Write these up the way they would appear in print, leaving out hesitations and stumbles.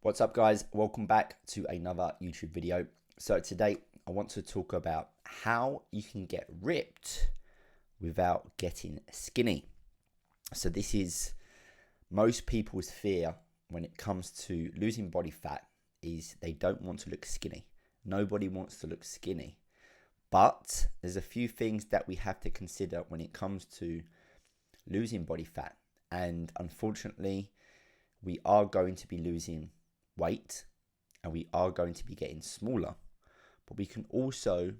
What's up, guys? Welcome back to another YouTube video. So today I want to talk about how you can get ripped without getting skinny. So this is most people's fear when it comes to losing body fat, is they don't want to look skinny. Nobody wants to look skinny. But there's a few things that we have to consider when it comes to losing body fat. And unfortunately, we are going to be losing weight and we are going to be getting smaller, but we can also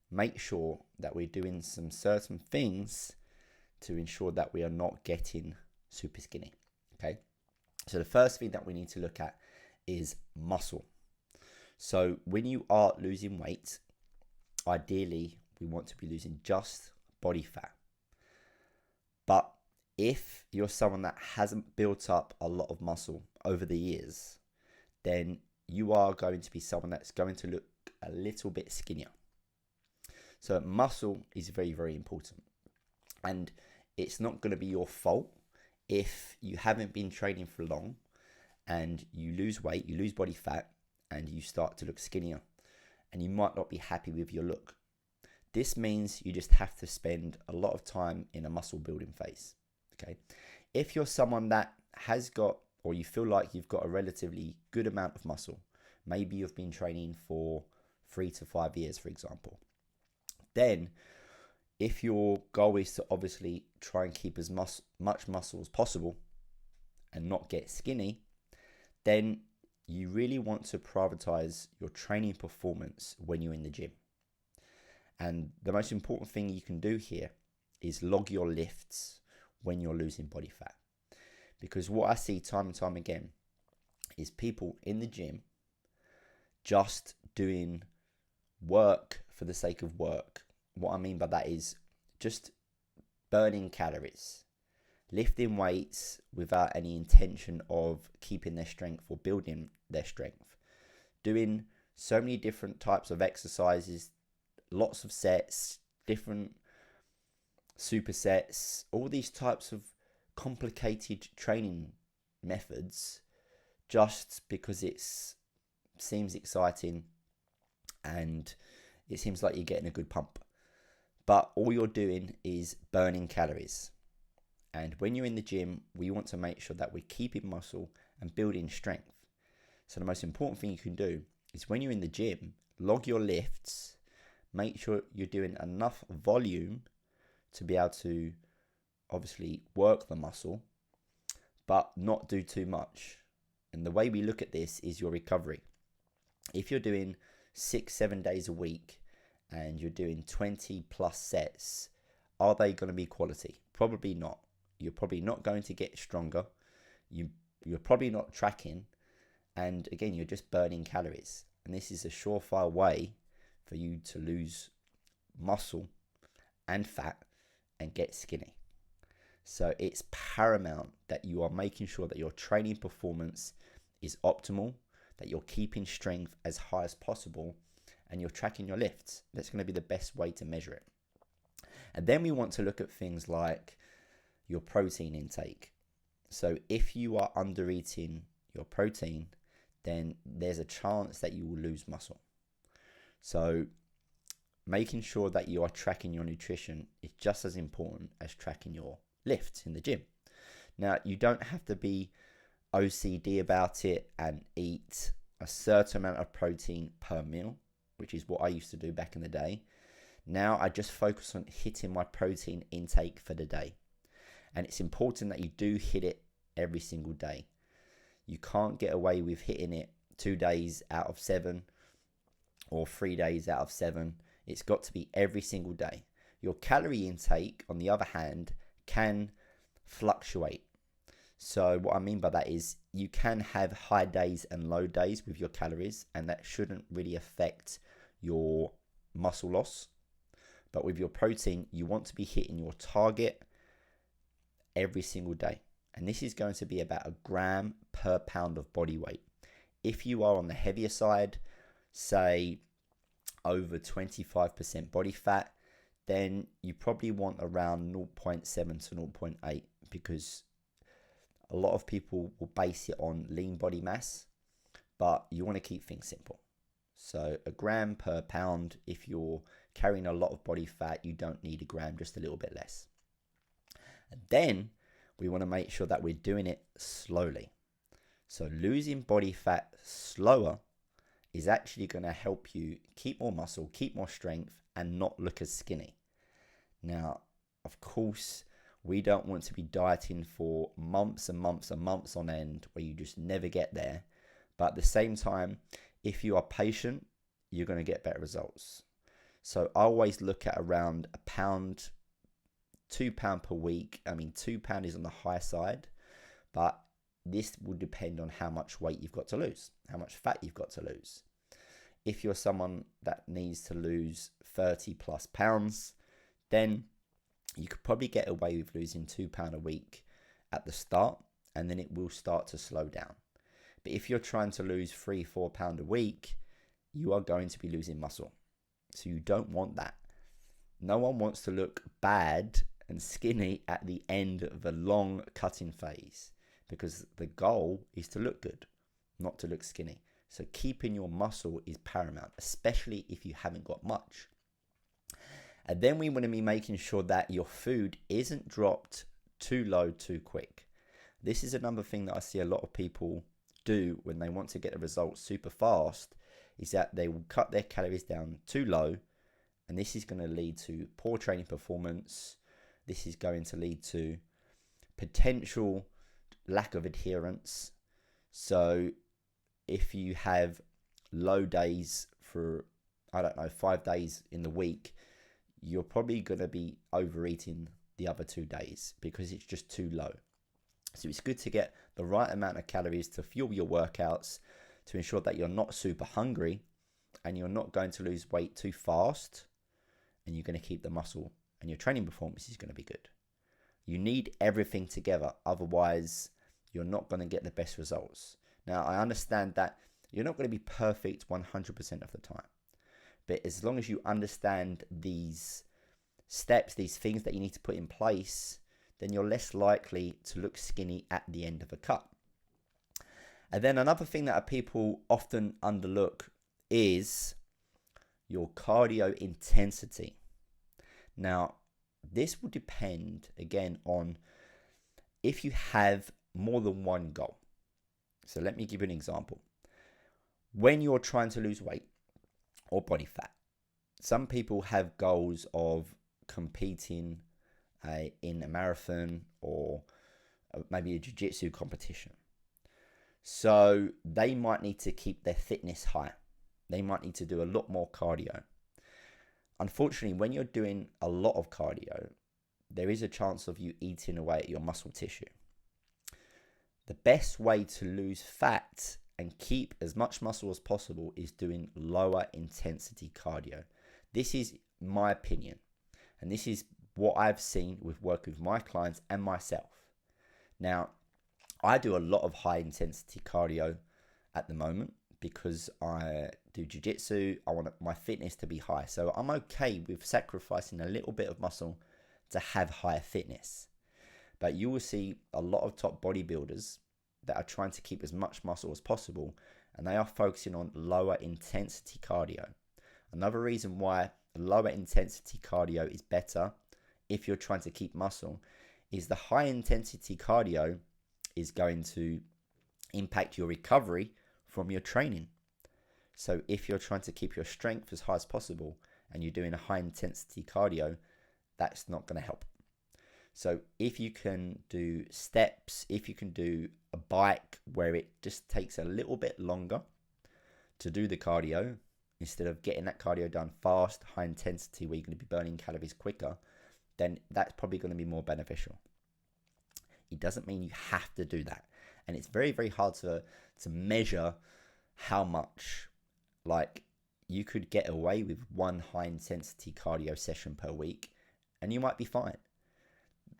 make sure that we're doing some certain things to ensure that we are not getting super skinny. Okay, so the first thing that we need to look at is muscle. So when you are losing weight, ideally we want to be losing just body fat. But if you're someone that hasn't built up a lot of muscle over the years, then you are going to be someone that's going to look a little bit skinnier. So muscle is very, very important. And it's not going to be your fault if you haven't been training for long and you lose weight, you lose body fat, and you start to look skinnier. And you might not be happy with your look. This means you just have to spend a lot of time in a muscle building phase. Okay. If you're someone that has got, or you feel like you've got a relatively good amount of muscle, maybe you've been training for 3 to 5 years, for example, then if your goal is to obviously try and keep as much muscle as possible and not get skinny, then you really want to prioritize your training performance when you're in the gym. And the most important thing you can do here is log your lifts when you're losing body fat. Because what I see time and time again is people in the gym just doing work for the sake of work. What I mean by that is just burning calories, lifting weights without any intention of keeping their strength or building their strength, doing so many different types of exercises, lots of sets, different supersets, all these types of complicated training methods just because it seems exciting and it seems like you're getting a good pump. But all you're doing is burning calories. And when you're in the gym, we want to make sure that we're keeping muscle and building strength. So the most important thing you can do is when you're in the gym, log your lifts, make sure you're doing enough volume to be able to obviously work the muscle, but not do too much. And the way we look at this is your recovery. If you're doing 6-7 days a week and you're doing 20 plus sets, are they going to be quality? Probably not. You're probably not going to get stronger. You're probably not tracking. And again, you're just burning calories. And this is a surefire way for you to lose muscle and fat and get skinny. So it's paramount that you are making sure that your training performance is optimal, that you're keeping strength as high as possible, and you're tracking your lifts. That's going to be the best way to measure it. And then we want to look at things like your protein intake. So if you are under eating your protein, then there's a chance that you will lose muscle. So making sure that you are tracking your nutrition is just as important as tracking your lifts in the gym. Now, you don't have to be OCD about it and eat a certain amount of protein per meal, which is what I used to do back in the day. Now I just focus on hitting my protein intake for the day. And it's important that you do hit it every single day. You can't get away with hitting it 2 days out of 7 or 3 days out of 7. It's got to be every single day. Your calorie intake, on the other hand, can fluctuate. So what I mean by that is you can have high days and low days with your calories, and that shouldn't really affect your muscle loss. But with your protein, you want to be hitting your target every single day. And this is going to be about 1 gram per pound of body weight. If you are on the heavier side, say over 25% body fat, then you probably want around 0.7 to 0.8, because a lot of people will base it on lean body mass. but you want to keep things simple. So a gram per pound, if you're carrying a lot of body fat, you don't need a gram, just a little bit less. And then we want to make sure that we're doing it slowly. So losing body fat slower is actually going to help you keep more muscle, keep more strength, and not look as skinny. Now, of course, we don't want to be dieting for months and months and months on end where you just never get there. But at the same time, if you are patient, you're going to get better results. So I always look at around a pound, £2 per week. I mean, £2 is on the high side, but this will depend on how much weight you've got to lose, how much fat you've got to lose. If you're someone that needs to lose 30 plus pounds, then you could probably get away with losing £2 a week at the start, and then it will start to slow down. But if you're trying to lose £3-4 a week, you are going to be losing muscle. So you don't want that. No one wants to look bad and skinny at the end of a long cutting phase, because the goal is to look good, not to look skinny. So keeping your muscle is paramount, especially if you haven't got much. And then we want to be making sure that your food isn't dropped too low too quick. This is another thing that I see a lot of people do when they want to get the results super fast, is that they will cut their calories down too low, and this is going to lead to poor training performance. This is going to lead to potential lack of adherence. So if you have low days for, 5 days in the week, you're probably going to be overeating the other 2 days because it's just too low. So it's good to get the right amount of calories to fuel your workouts, to ensure that you're not super hungry and you're not going to lose weight too fast, and you're going to keep the muscle, and your training performance is going to be good. You need everything together, otherwise you're not going to get the best results. Now, I understand that you're not going to be perfect 100% of the time, but as long as you understand these steps, these things that you need to put in place, then you're less likely to look skinny at the end of a cut. And then another thing that people often underlook is your cardio intensity. Now, this will depend again on if you have more than one goal. So let me give you an example. When you're trying to lose weight or body fat, some people have goals of competing in a marathon or maybe a jiu-jitsu competition. So they might need to keep their fitness high. They might need to do a lot more cardio. Unfortunately, when you're doing a lot of cardio, there is a chance of you eating away at your muscle tissue. The best way to lose fat and keep as much muscle as possible is doing lower intensity cardio. This is my opinion, and this is what I've seen with work with my clients and myself. Now, I do a lot of high intensity cardio at the moment because I do jiu-jitsu. I want my fitness to be high. So I'm okay with sacrificing a little bit of muscle to have higher fitness. But you will see a lot of top bodybuilders that are trying to keep as much muscle as possible, and they are focusing on lower intensity cardio. Another reason why lower intensity cardio is better if you're trying to keep muscle is the high intensity cardio is going to impact your recovery from your training. So if you're trying to keep your strength as high as possible and you're doing a high intensity cardio, that's not going to help. So if you can do steps, if you can do a bike where it just takes a little bit longer to do the cardio, instead of getting that cardio done fast, high intensity, where you're going to be burning calories quicker, then that's probably going to be more beneficial. It doesn't mean you have to do that. And it's very, very hard to measure how much. Like, you could get away with one high intensity cardio session per week and you might be fine.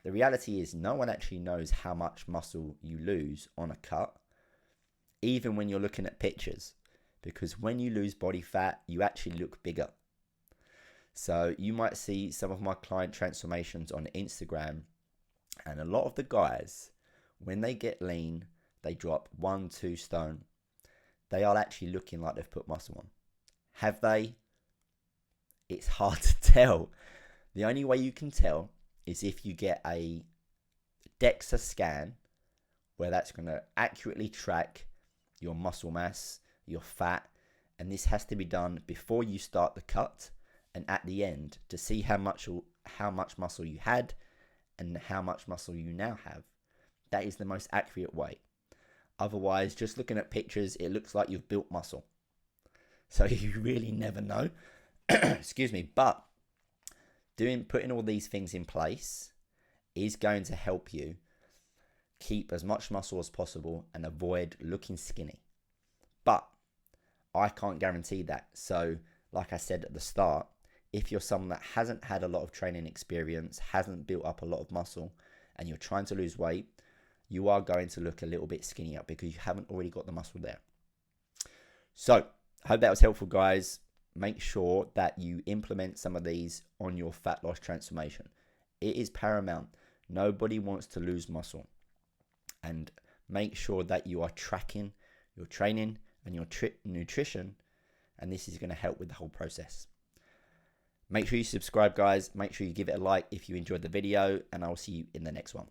The reality is no one actually knows how much muscle you lose on a cut, even when you're looking at pictures, because when you lose body fat, you actually look bigger. So you might see some of my client transformations on Instagram, and a lot of the guys, when they get lean, they drop 1-2 stone. they are actually looking like they've put muscle on. Have they? It's hard to tell. The only way you can tell is if you get a DEXA scan, where that's going to accurately track your muscle mass, your fat, and this has to be done before you start the cut and at the end to see how much muscle you had and how much muscle you now have. That is the most accurate way. Otherwise, just looking at pictures, it looks like you've built muscle. So you really never know. Excuse me. But putting all these things in place is going to help you keep as much muscle as possible and avoid looking skinny. But I can't guarantee that. So like I said at the start, if you're someone that hasn't had a lot of training experience, hasn't built up a lot of muscle, and you're trying to lose weight, you are going to look a little bit skinnier because you haven't already got the muscle there. So I hope that was helpful, guys. Make sure that you implement some of these on your fat loss transformation. It is paramount. Nobody wants to lose muscle. And make sure that you are tracking your training and your nutrition, and this is going to help with the whole process. Make sure you subscribe, guys. Make sure you give it a like if you enjoyed the video, and I'll see you in the next one.